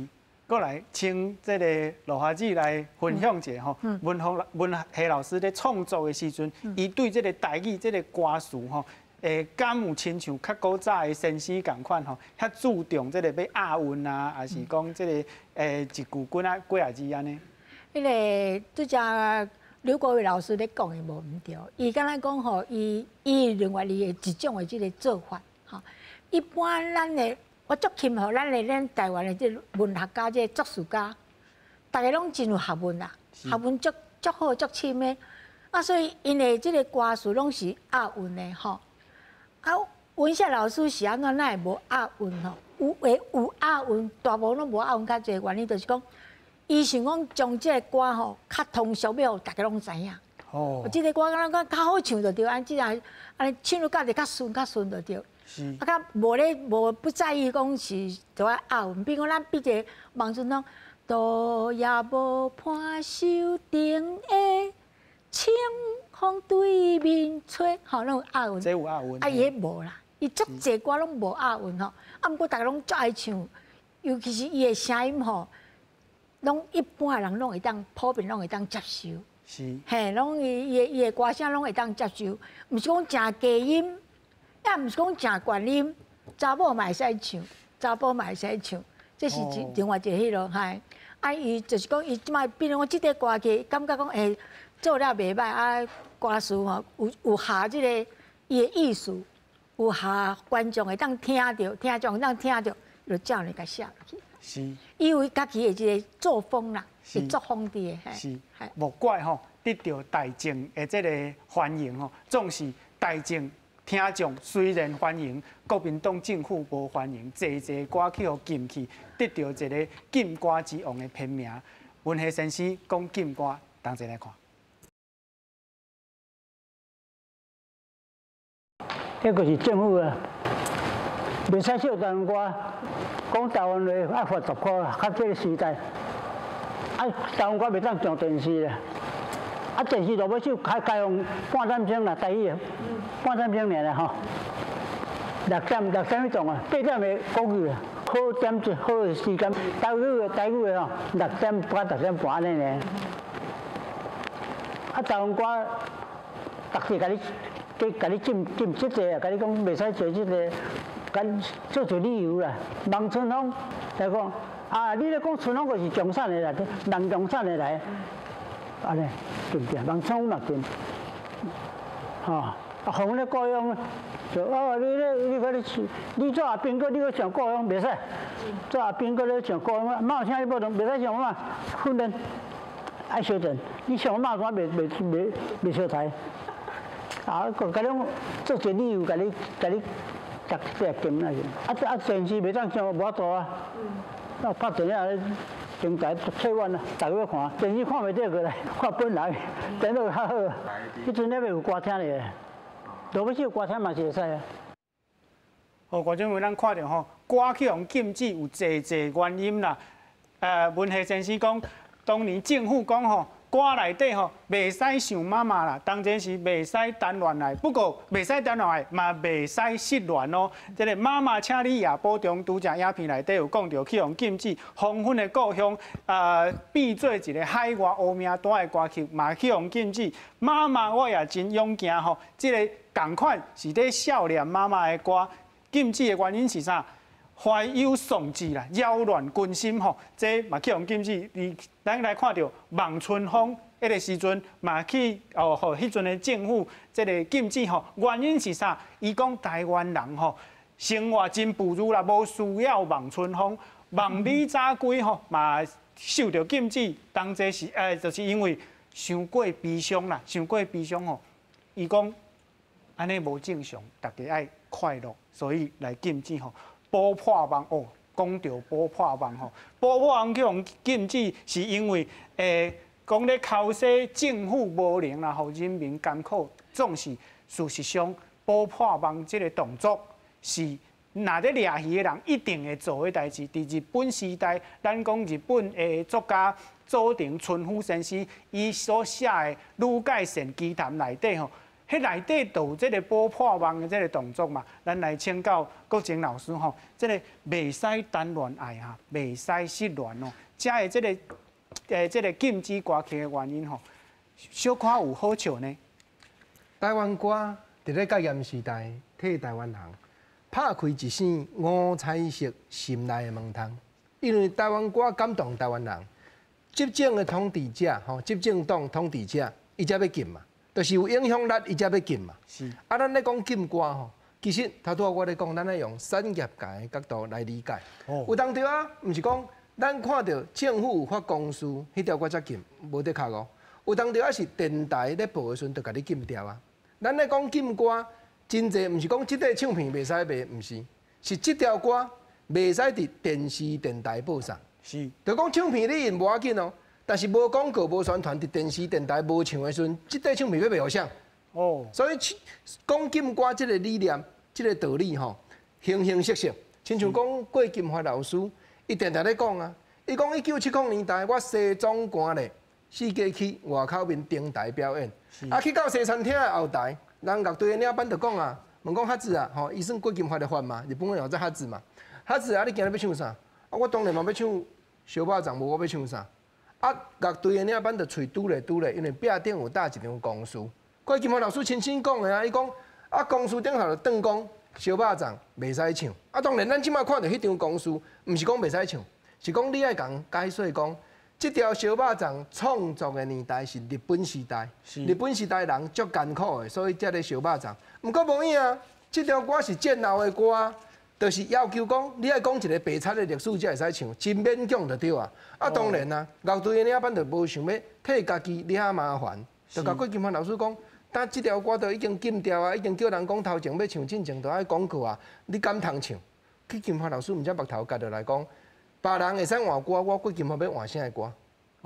过来，请这个罗华姊来分享一下吼。文夏老师在创作的时阵，伊对这个台语这个歌词吼，敢有亲像较古早的先生共款吼，较注重这个要押韵啊，还是讲这个一句几啊字安尼？迄个拄只刘国伟老师咧讲的无毋对，伊敢若讲吼，伊认为伊的一种的即个做法吼，一般咱的。我足钦吼，咱台湾的即文学家、即作词家，大家拢真有学问啦，学问足好、足深的。啊，所以因的即个歌词拢是押韵的吼。啊，文夏老师是安怎会无押韵吼？有押韵，大部分拢无押韵，较侪原因就是讲，伊想讲将即个歌吼较通俗，要互大家拢知影。哦。即个歌敢若较好唱就对，安尼唱到家己较顺就对。啊，甲无不在意讲是都要押韵，比如讲咱比一个望春风，倒也无伴手顶的清风对面吹，吼，拢有押韵。这有押韵。啊，伊迄无啦，伊足济歌拢无押韵吼。啊，毋过大家拢足爱唱，尤其是伊的声音吼，拢一般人拢会当普遍拢会当接受。是。嘿，拢伊的歌声拢会当接受，毋是讲正低音。也毋是讲正悬音，查某嘛会使唱，查甫嘛会使唱，这是另外一个迄落嗨。啊，伊就是讲伊即摆，比如讲即个歌曲，感觉讲做了袂歹啊，歌词吼有下即个伊的意思，有下观众会当听着，听众会当听着，就照来甲写落去。是。因为家己的即个作风啦，是作风的。是。莫怪吼，得到大众的即个欢迎吼，总是大众。听众虽然欢迎，国民党政府无欢迎，济歌曲互禁去，得到一个禁歌之王的片名。文夏先生讲禁歌，同齐来看。迄个是政府啊，袂使唱台湾歌，讲台湾话爱罚10块，较这个时代，啊台湾歌袂当上电视啦。啊，电视就要手开放半点钟啦，台语半点钟尔啦吼，6点迄种啊，8点的国语啊，好点子好的时间，台语的吼，6点半6点半安尼呢。啊，台湾歌，逐次甲你禁即个啊，甲你讲袂使做即个，甲做一理由啦。望春风来讲，啊，你咧讲春风就是中山的来，人中山的来。安尼对不对？望春风嘛对，吼，啊，红咧故乡，就你讲你做阿兵哥，你去上故乡袂使，做阿兵哥咧上故乡，冒声你无同，袂使上嘛训练，爱小阵，你上冒声袂小台，啊，甲你做一理由，甲你逐只禁那个，啊电视袂当上无法度啊，那拍电影。电台太晚啦，大家要看，电视看袂到过来，看本来，电脑较好。迄阵咧要有歌听咧，落尾首歌听嘛是会使啊。好，观众朋友，咱看到吼，歌曲用禁止有济原因啦。文夏先生讲，当年政府讲吼。歌内底吼，袂使想妈妈啦，当然是袂使单恋爱。不过袂使单恋爱，嘛袂使失恋哦。这个妈妈，请你也保重。拄则影片内底有讲到，去用禁止黄昏的故乡，变做一个海外乌名单的歌曲，嘛去用禁止。妈妈，我也真勇敢吼。这个同款是咧少年妈妈的歌，禁止的原因是啥？怀忧丧志啦，扰乱军心吼，这嘛去用禁止。咱来看到望春风迄个时阵，嘛去吼，迄阵的政府这个禁止吼，原因是啥？伊讲台湾人吼生活真富裕啦，无需要望春风。望你早归吼，嘛受到禁止，当这是就是因为伤过悲伤啦，伤过悲伤吼。伊讲安尼无正常，大家爱快乐，所以来禁止吼。补破网哦，讲到补破网吼，补破网去用禁止，是因为讲咧考试政府无能啦，互人民艰苦。总是事实上，补破网这个动作是若咧掠鱼的人一定会做的代志。伫日本时代，咱讲日本的作家佐藤春夫先生，伊所写的《女界神奇谈》内底吼。迄内底都有这个补破网的这个动作嘛，咱来请教国情老师吼，这个袂使单恋爱哈，袂使失恋哦，加的这个禁止歌曲的原因吼，小可有好笑呢。台湾歌伫咧戒严时代，替台湾人拍开一扇五彩色心内的门窗，因为台湾歌感动台湾人，执政的统治者吼，执政党统治者，伊才要禁嘛。就是有影响力，伊才要禁嘛。是。啊，咱咧讲禁歌吼，其实头拄我咧讲，咱咧用产业界的角度来理解。哦。有当着啊，毋是讲咱看到政府有发公司，迄条歌才禁，无得卡哦。有当着啊是电台咧播的时阵，就甲你禁掉啊。咱咧讲禁歌，真济毋是讲即块唱片袂使卖，毋是，是即条歌袂使伫电视、电台播送。是。就讲唱片你印无要紧哦。但是无广告、无宣传，伫电视、电台无唱的时阵，即块唱片要卖互啥？哦，所以讲禁歌即个理念、即个道理吼，形形色色。亲像讲郭金华老师，伊定定咧讲啊，伊讲1970年代我西装歌咧，四界去外口面登台表演，啊去到西餐厅的后台，人乐队的领班就讲啊，问讲哈子啊，吼，伊算郭金华的fan嘛，日本人有这哈子嘛，哈子啊，你今日要唱啥？啊，我当然嘛要唱小巴掌，无我要唱啥？啊，乐队的领班就喙拄咧，因为壁顶有搭一张公司。郭金华老师亲身讲的啊，伊讲啊，公司顶头就当讲小巴掌袂使唱。啊，当然咱即摆看到迄张公司，毋是讲袂使唱，是讲你爱讲解说讲，即条小巴掌创作的年代是日本时代，日本时代人足艰苦的，所以才咧小巴掌。毋过无影啊，即条歌是战后的歌。就是要求讲，你爱讲一个白菜的历史才会使唱，真勉强就对啊。啊，当然啦，乐队的领班就无想要替家己惹麻烦，就甲郭金华老师讲，但即条歌都已经禁掉啊，已经叫人讲头前要唱进前都爱广告啊，你敢通唱？郭金华老师毋只目头夹落来讲，别人会使换歌，我郭金华要换啥个歌？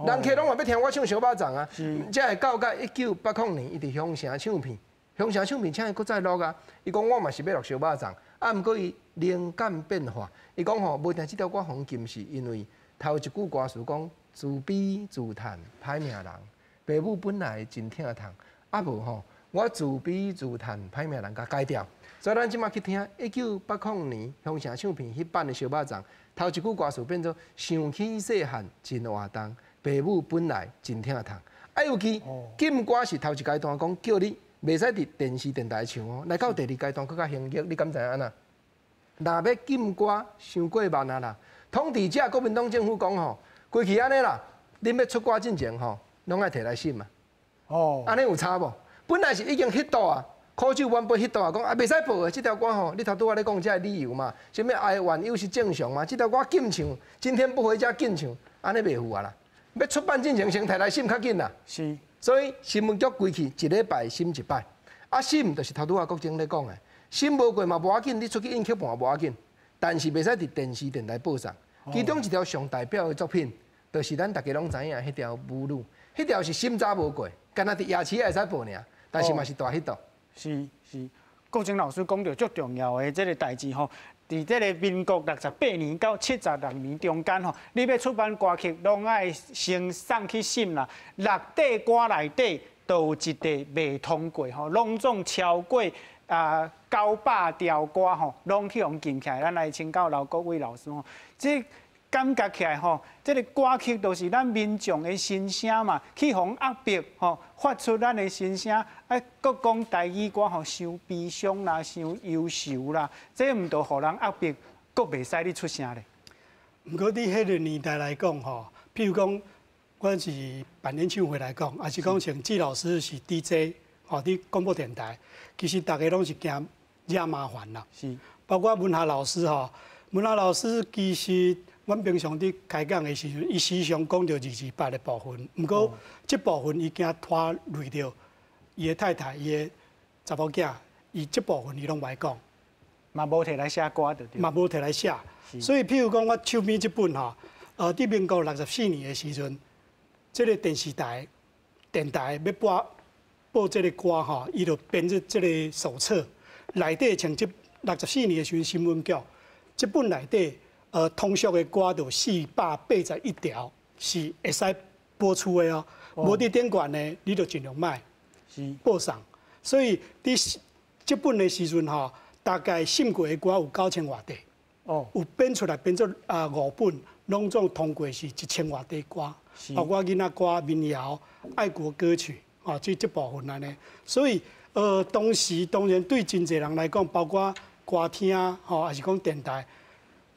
人客拢嘛要听我唱小巴掌啊，才会到甲1980年，伊伫香城唱片，香城唱片请伊搁再录啊。伊讲我嘛是要录小巴掌。啊，毋过伊灵感变化，伊讲吼，无定即条歌红禁是因为头一句歌词讲自卑自叹歹命人，父母本来真疼痛，啊无吼，我自卑自叹歹命人甲改掉，所以咱即马去听1980年香城唱片迄版的小巴掌，头一句歌词变做想起细汉真活动，父母本来真疼痛，啊尤其禁歌是头一阶段讲叫你。袂使伫电视电台唱哦，来到第二阶段更较严格，你敢知影安那？若要禁歌，伤过万啊啦！统治者国民党政府讲吼，过去安尼啦，恁要出歌进前吼，拢爱摕来审嘛。哦，安尼有差无？本来是已经迄度啊，苦酒万杯迄度啊，讲啊袂使播的，即条歌吼，你头拄仔咧讲这理由嘛，什么哀怨又是正常嘛？即条歌禁唱，今天不回家禁唱，安尼袂符啊啦！要出版进前先摕来审较紧啦。是。所以新闻局规矩一礼拜审一摆，啊审就是头拄仔国政咧讲的，审无过嘛无要紧，你出去印刻盘无要紧，但是袂使伫电视电台播送。其中一条上代表的作品，就是咱大家拢知影迄条《母女》，迄条是审查无过，干那伫夜市会使播尔，但是嘛是大迄度。是，国政老师讲到足重要的这个代志吼，伫这个民国68年到76年中间吼，你要出版歌曲，拢爱先送去审啦。6底歌内底都有一块未通过吼，拢总超过900条歌吼，拢去用禁起来。咱来请教刘国伟老师吼，这感觉起来吼，这个歌曲都是咱民众的心声嘛，去互压迫吼，发出咱的心声。搁讲台语歌吼，伤悲伤啦，伤忧愁啦，这毋着互人压迫，搁袂使你出声咧。毋过伫迄个年代来讲吼，譬如讲，我是办演唱会来讲，还是讲像季老师是 DJ 吼，伫广播电台，其实大家拢是惊惹麻烦啦。是，包括文夏老师吼，文夏老师其实。阮平常伫开讲的时阵，伊时常讲到228的部分，毋过即部分伊惊拖累着伊的太太、伊的查某囝，伊即部分伊拢袂讲，嘛无摕来写歌着对。嘛无摕来写，所以譬如讲我手边即本吼，伫民国64年的时阵，即个电视台、电台要播即个歌吼，伊就编即个手册，内底像即64年的时阵新闻局，即本内底。通俗的歌就481条是会使播出的哦，无伫电管呢，你就尽量卖播上。所以伫这本的时阵吼，大概审过的歌有9000外底，有编出来编做5本，拢总通过是1000外底歌，包括囡仔歌、民谣、爱国歌曲，这部分安尼。所以当时当然对真侪人来讲，包括歌厅还是讲电台。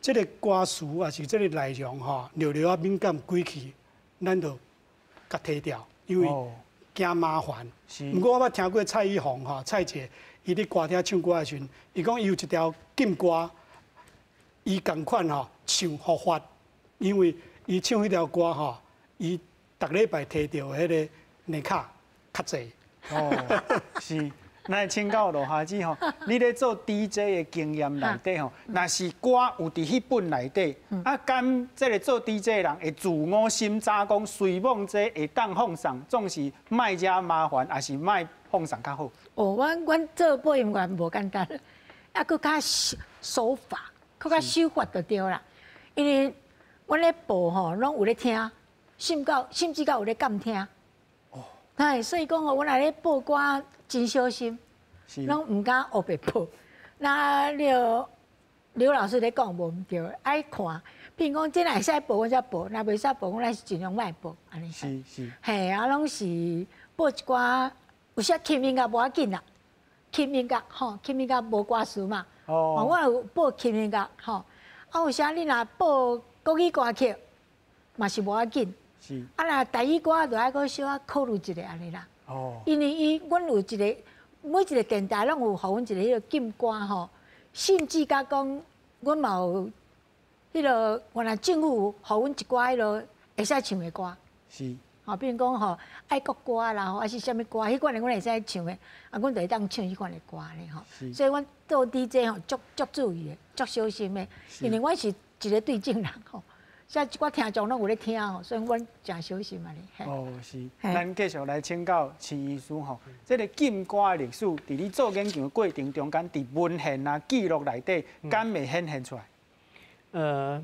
这个歌词也是这个内容吼，略略敏感归去，咱就甲摕掉，因为惊麻烦。不过我捌听过蔡依凤吼，蔡姐伊伫歌厅唱歌的时阵，伊讲伊有一条禁歌，伊共款吼唱互发，因为伊唱迄条歌吼，伊逐礼拜摕到迄个年卡较济。是。咱请教罗哈子吼，你咧做 DJ 的经验内底吼，若是歌有伫迄本内底，敢即个做 DJ 的人会自我审查讲，随梦这会当放送，总是卖遮麻烦，还是卖放送较好？阮做播音员无简单，佫较手法，佫较手法就对啦。因为阮咧播吼，拢有咧听，甚至有咧监听。所以讲吼，阮来咧播歌。真小心，拢唔敢黑白播。那刘老师咧讲无唔对，爱看。譬如讲，真会使播，阮才播；若袂使播，阮来是尽量莫播。安尼是。嘿，拢是播一寡，有些轻音乐无要紧啦，轻音乐吼，轻音乐无歌词嘛。我有播轻音乐吼，有些你若播国语歌曲，嘛是无要紧。是。若台语歌就爱搁小可考虑一下安尼啦。因为阮有每一个电台拢有互阮一个迄个禁歌吼，甚至甲讲，阮嘛有迄个原来政府互阮一寡迄个会使唱的歌。是。比如讲吼爱国歌啦，还是啥物歌，迄款的阮会使唱的，阮就会当唱迄款的歌咧吼。所以阮做 DJ 吼，足注意的，足小心的，因为阮是一个对镜人吼。像一寡听众拢有咧听吼，所以阮诚小心啊咧。是。咱继续来请教徐医师吼，这个禁歌的历史，伫你做研究的过程中间，伫文献啊记录内底，敢会显现出来？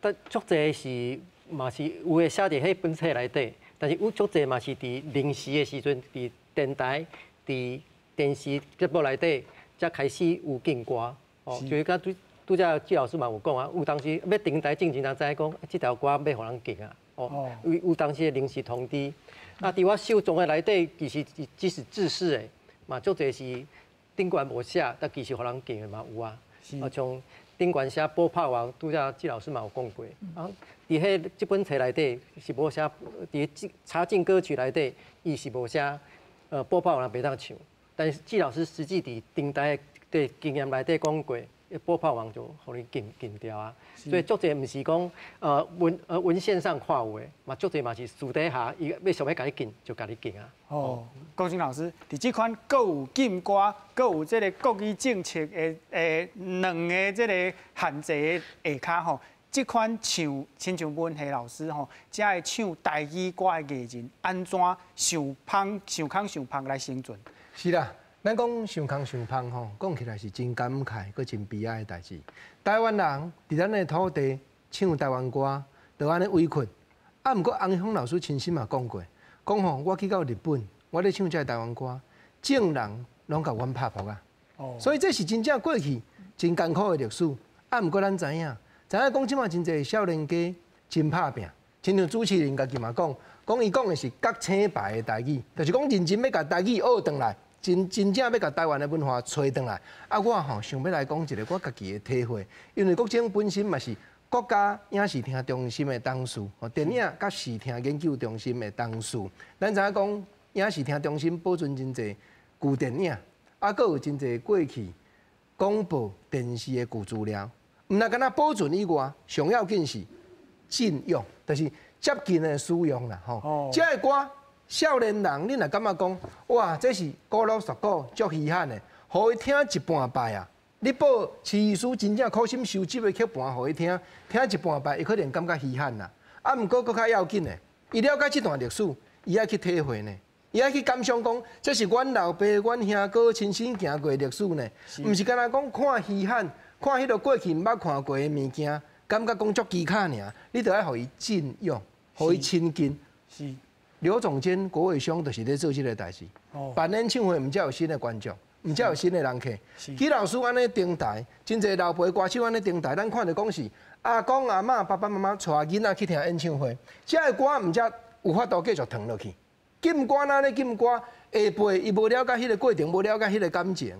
但足侪是嘛是有诶写伫迄本册内底，但是有足侪嘛是伫临时的时阵，伫电台、伫电视节目内底才开始有禁歌。就是甲拄则季老师嘛有讲啊，有当时要停台进前，才知讲即条歌要互人禁啊。有当时的临时通知。伫我手中的内底，其实只是制式的，嘛足侪是顶管无写，但其实互人禁的嘛有啊。像顶管写播炮王，拄则季老师嘛有讲过。伫即本册内底是无写，伫查禁歌曲内底，伊是无写播炮王袂当唱。但是季老师实际伫电台的经验内底讲过。播炮王就互你禁掉啊，所以足侪毋是讲文献上看有诶，嘛足侪嘛是私底下伊要想要甲你禁就甲你禁啊。高新老师，伫即款各有禁歌，各有即个国语政策的两个即个限制的下骹吼，即款亲像文夏老师吼，才会唱台语歌的艺人，安怎想方来生存？是啦。咱讲想空想芳吼，讲起来是真感慨，佮真悲哀的代志。台湾人伫咱的土地唱台湾歌，就安尼委屈。啊，毋过洪一峰老师亲身嘛讲过，讲吼我去到日本，我咧唱这台湾歌，众人拢甲阮拍扑啊。所以这是真正过去真艰苦的历史。啊，毋过咱知影讲即马真侪少年家真拍拼，亲像主持人家己嘛讲伊讲的是角青白的台语，就是讲认真要甲台语学转来。真正要甲台湾的文化吹转来，啊，我吼想要来讲一个我家己的体会，因为国政本身嘛是国家影视厅中心的董事，电影甲视听研究中心的董事。咱知影讲影视厅中心保存真侪旧电影，啊，阁有真侪过去广播电视的旧资料。毋但敢若保存以外，上要紧是禁用，就是接近的使用啦，吼。这个歌。少年人，你若感觉讲，哇，这是古老俗古，足稀罕的，互伊听一半摆啊！你报市书真正苦心收集的曲盘，互伊听一半摆，伊可能感觉稀罕啦。啊，毋过搁较要紧的，伊了解这段历史，伊爱去体会呢，伊爱去感想讲，这是阮老爸、阮兄哥亲身行过的历史呢，毋是干那讲看稀罕，看迄个过去毋捌看过的物件，感觉讲足奇卡尔，你着爱互伊敬仰，互伊亲近。是。刘总监、国伟兄就是咧做这个代志。办演唱会，毋才有新的观众，毋才有新的人客。许老师安尼登台，真侪老辈歌手安尼登台，咱看着讲是阿公阿嬷、爸爸妈妈带囡仔去听演唱会，这个歌毋才有法度继续传落去。禁歌哪咧禁歌？下辈伊无了解迄个过程，无了解迄个感情，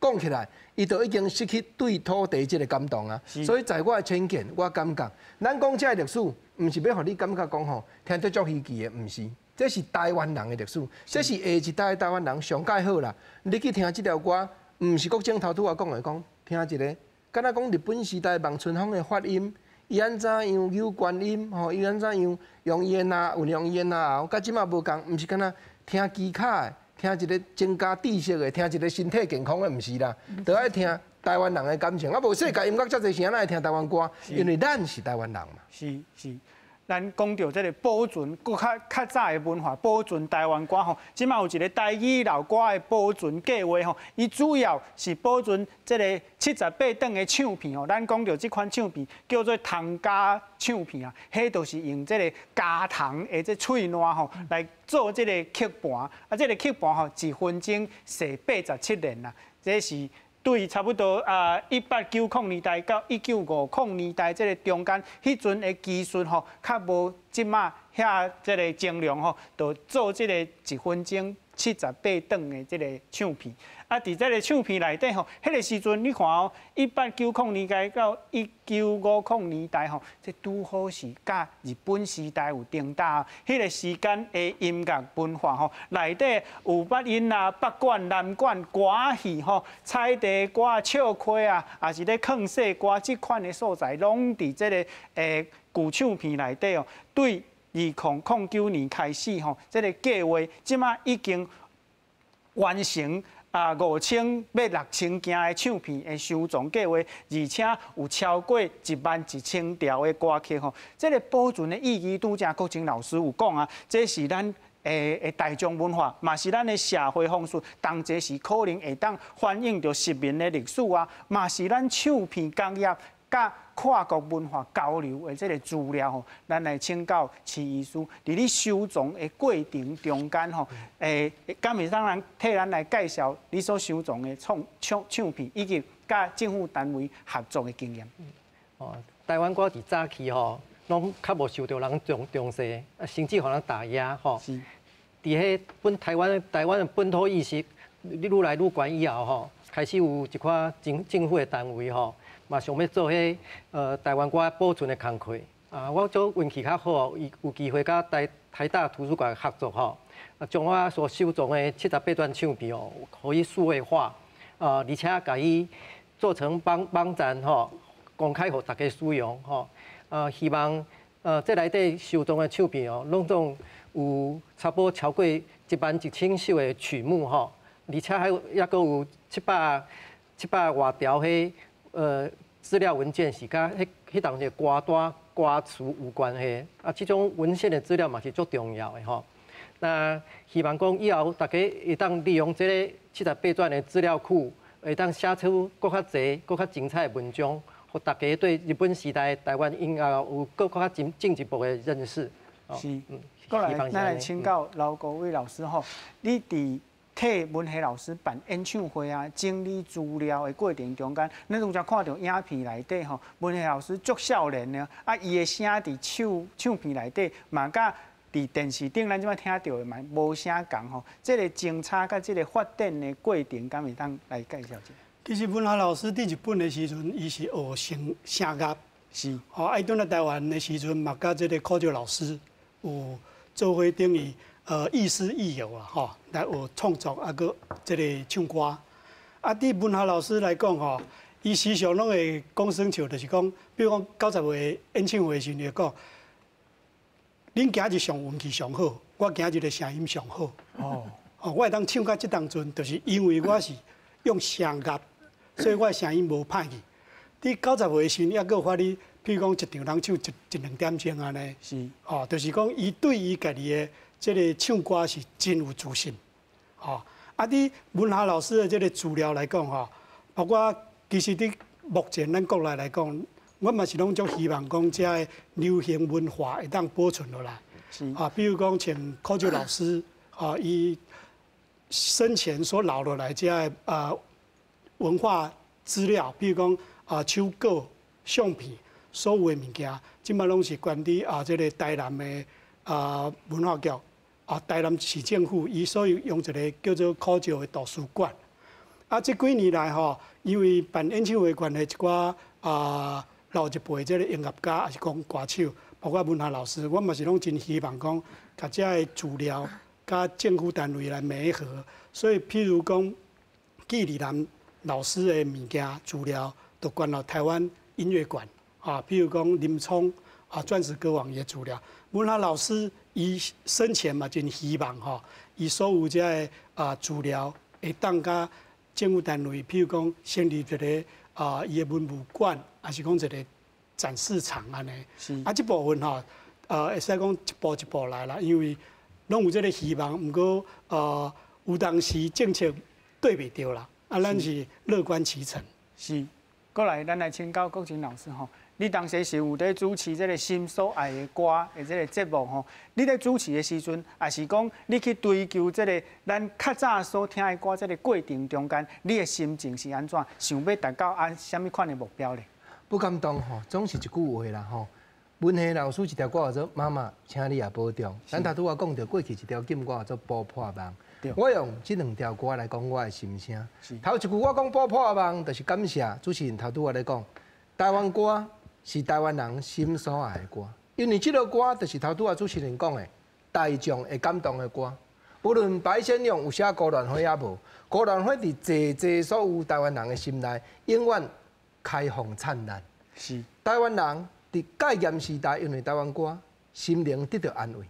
讲起来，伊就已经失去对土地这个感动啊。所以在我的浅见，我感觉，咱讲这个历史，毋是要互你感觉讲吼，听得足稀奇的，毋是。这是台湾人的历史，这是下一代台湾人上介好啦。你去听这条歌，毋是国政头拄我讲的讲，听一个，敢若讲日本时代望春风的发音，伊安怎样有关音，吼，伊安怎样用伊的呐，运用伊的呐喉，甲即马无共，毋是敢若听技巧的，听一个增加知识的，听一个身体健康的，毋是啦，都爱听台湾人的感情。啊，无世界音乐遮侪时，咱爱听台湾歌，因为咱是台湾人嘛。是。咱讲到这个保存，搁较早的文化，保存台湾歌吼，即马有一个台语老歌的保存计划吼，伊主要是保存这个78档的唱片吼。咱讲到这款唱片叫做糖家唱片啊，迄就是用这个加糖的这脆烂吼来做这个曲盘，啊，这个曲盘吼1分钟是87连啦，这是。对，差不多1890年代到1950年代这个中间，迄阵的技术吼，较无即马遐这个精良吼，就做这个1分钟78档的这个唱片。啊，伫这个唱片内底吼，迄个时阵你看哦，1890年代到1950年代吼，这拄好是甲日本时代有重大。迄个时间的音乐文化吼，内底有八音啊、北管、南管、歌戏吼、彩地歌、笑歌啊，也是咧抗世歌即款的素材，拢伫这个旧唱片内底哦。对2009年开始吼，这个计划即马已经完成。5000到6000件的唱片的收藏计划，而且有超过11000条的歌曲吼。这个保存的意义，拄则国清老师有讲啊，这是咱大众文化，嘛是咱的社会风俗，同齐是可能会当反映着实民的历史啊，嘛是咱唱片工业甲跨国文化交流的这个资料吼，咱来请教徐医师，伫你收藏的过程中间吼，敢会当替咱来介绍你所收藏的唱片，以及甲政府单位合作的经验。台湾歌伫早期吼，拢较无受到人重视，甚至互人打压吼。伫迄台湾的本土意识愈来愈悬以后吼，开始有一寡政府的单位吼。嘛想要做迄台湾歌保存的工课啊，我做运气较好，有机会甲台大图书馆合作吼，将我所收藏的78段唱片哦，可以数位化而且甲伊做成网站吼，公开互大家使用吼。希望这内底收藏的唱片哦，拢总有差不多超过11000首的曲目吼，而且还有抑阁有700外条迄。资料文件是甲迄当个歌单、歌词有关系，啊，这种文献的资料嘛是足重要的吼。那希望讲以后大家会当利用这个78卷的资料库，会当写出更较侪、更较精彩的文章，互大家对日本时代台湾音乐有更较进一步的认识。是，过来，咱来请教刘国伟老师吼，你伫替文学老师办演唱会啊，整理资料的过程中间，咱有才看到影片内底吼，文学老师足少年呢，啊，伊的声伫唱片内底嘛，甲伫电视顶咱即摆听到的嘛无啥共吼。这个精彩甲这个发展的过程，敢会当来介绍一下？其实文学老师伫日本的时阵，伊是学声乐，是，哦，伊转来台湾的时阵，嘛甲这个考照老师有做伙等于。亦师亦友啊，吼，来学创作啊，个即个唱歌。啊，对文学老师来讲吼，伊时常拢会讲生笑，就是讲，比如讲90岁演唱会时阵，讲，恁今日上运气上好，我今日的声音上好。哦，我会当唱到即当阵，就是因为我是用声乐，所以我的声音无歹去。伫90岁时阵，也有法哩，比如讲一场人唱一2点钟安尼。是。哦，就是讲伊对伊家己的。这个唱歌是真有自信，吼！啊，伫文学老师的这个资料来讲，吼，包括其实伫目前咱国内来讲，我嘛是拢足希望讲，这个流行文化会当保存落来。是啊，比如讲像考照老师，啊，伊生前所留落来这个文化资料，比如讲手稿、相片，所有的物件，即摆拢是关伫这个台南的文化局。台南市政府伊所用一个叫做考照的图书馆。啊，这几年来吼，因为办演唱会关系，一寡老一辈这个音乐家，还是讲歌手，包括文学老师，我嘛是拢真希望讲，甲这个资料甲政府单位来媒合。所以，譬如讲，纪里南老师的物件资料，都关到台湾音乐馆。譬如讲林聪钻石歌王的资料，文学老师。伊生前嘛，真希望吼，伊所有这个资料会当甲政府单位，譬如讲成立一个伊的文物馆，还是讲一个展示场安尼。是。啊，这部分吼，会使讲一步一步来啦，因为拢有这个希望，毋过有当时政策对袂着啦，啊，咱是乐观其成。是。过来，咱来请教国珍老师吼。你当时是有在主持这个心所爱的歌的这个节目吼？你在主持的时阵，也是讲你去追求这个咱较早所听的歌，这个过程中间，你的心情是安怎？想要达到什么款的目标咧？不敢当吼，总是一句话啦吼。文学老师一条歌叫做“妈妈，请你也保重”。咱头拄仔讲到过去一条禁歌叫做“补破梦”。我用这2条歌来讲我的心声。头一句我讲“补破梦”，就是感谢主持人头拄仔咧讲，台湾歌。是台湾人心所爱的歌，因为这个歌就是头拄仔主持人讲的，大众会感动的歌。无论白先勇有写高兰花也无，高兰花伫济所有台湾人的心内，永远开放灿烂。是台湾人伫戒严时代，因为台湾歌，心灵得到安慰。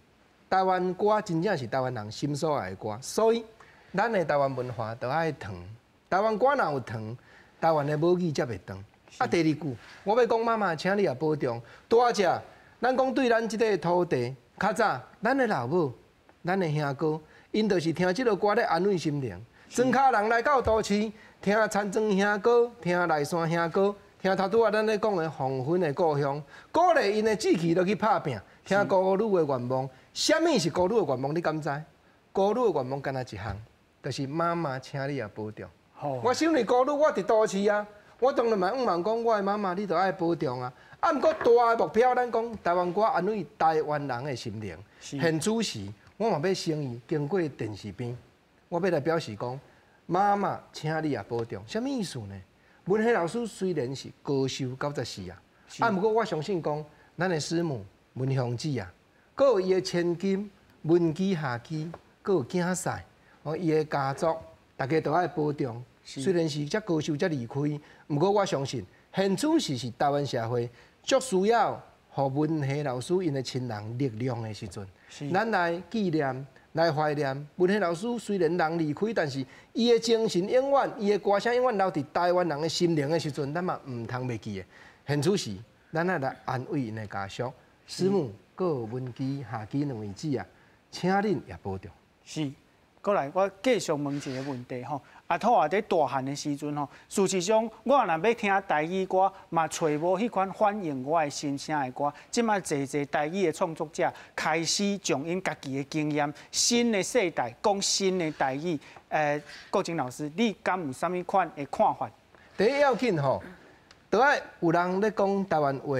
台湾歌真正是台湾人心所爱的歌，所以咱的台湾文化就爱长。台湾歌若有长，台湾的母语才袂长。啊，第2句，我要讲妈妈，请你也保重。多谢，咱讲对咱即个土地，较早咱的老母、咱的兄哥，因就是听即个歌咧安慰心灵。庄脚人来到都市，听田庄兄哥，听内山兄哥，听头拄仔咱咧讲的黄昏的故乡，鼓励因的志气落去拍拼，听孤女的愿望。什么是孤女的愿望？你敢知？孤女的愿望干那一项，就是妈妈，请你也保重。我想你孤女，我伫都市啊。我当然嘛，讲我的妈妈，你都爱保重啊。啊，毋过大的目标，咱讲台湾歌安慰台湾人的心灵。现此时，我嘛要声伊经过电视边，我要来表示讲，妈妈，请你也保重。什么意思呢？文学老师虽然是高寿94啊，啊，毋过我相信讲，咱的师母文香姊啊，佮有伊的千金文姬夏姬，佮有囝婿，伊的家族，大家都爱保重。虽然是遮高寿遮离开，毋过我相信，现此时是台湾社会足需要互文学老师因的亲人力量的时阵，咱来纪念、来怀念文学老师。虽然人离开，但是伊的精神永远，伊的歌声永远留伫台湾人的心灵的时阵，咱嘛毋通袂记的。现此时，咱来安慰因的家属，师母、佮文姬、夏姬2位姊啊，请恁也保重。是，过来我继续问一个问题吼。阿土啊，在大汉的时阵吼，事实上我若要听台语歌，嘛找无迄款反映我的心声的歌。即马侪台语的创作者开始将因家己的经验，新的世代讲新的台语。郭晶老师，你敢有啥物款的看法？第一要紧吼，就爱有人咧讲台湾话，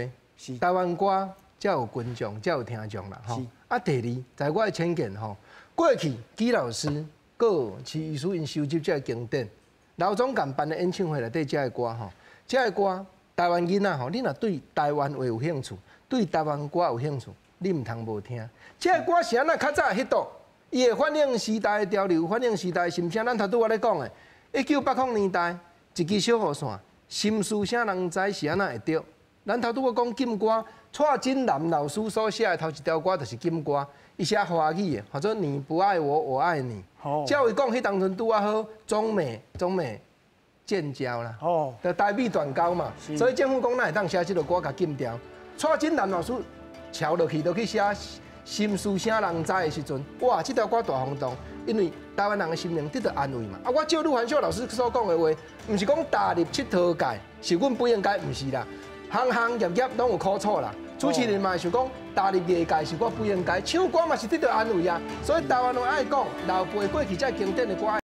台湾歌才有群众，才有听众啦吼。啊，第二，在我的浅见吼，过去纪老师、个徐艺术因收集这经典，老总监办的演唱会内底这个歌吼，这个歌台湾囡仔吼，你若对台湾话有兴趣，对台湾歌有兴趣，你唔通无听。这个歌是安那较早迄度，伊会反映时代的潮流，反映时代的心声。咱头拄我咧讲的，1980年代。一支小雨伞，心事啥人知是安那会着？咱头拄我讲禁歌，蔡金南老师所写的头一条歌就是禁歌，伊写华语的，或者你不爱我，我爱你。照伊讲，迄当阵拄啊好，中美建交啦，就台美断交嘛，所以政府讲咱会当写即个歌甲禁掉。蔡金南老师抄落去，就去写心事啥人知的时阵，哇，即条歌大轰动。因为台湾人的心灵得到安慰嘛。啊，我照陆汉秀老师所讲的话，唔是讲踏入佚佗界是阮不应该，唔是啦。行行业业拢有苦楚啦。主持人嘛想讲踏入业界是我不应该，唱歌嘛是得到安慰啊。所以台湾人爱讲老辈过去才经典的歌。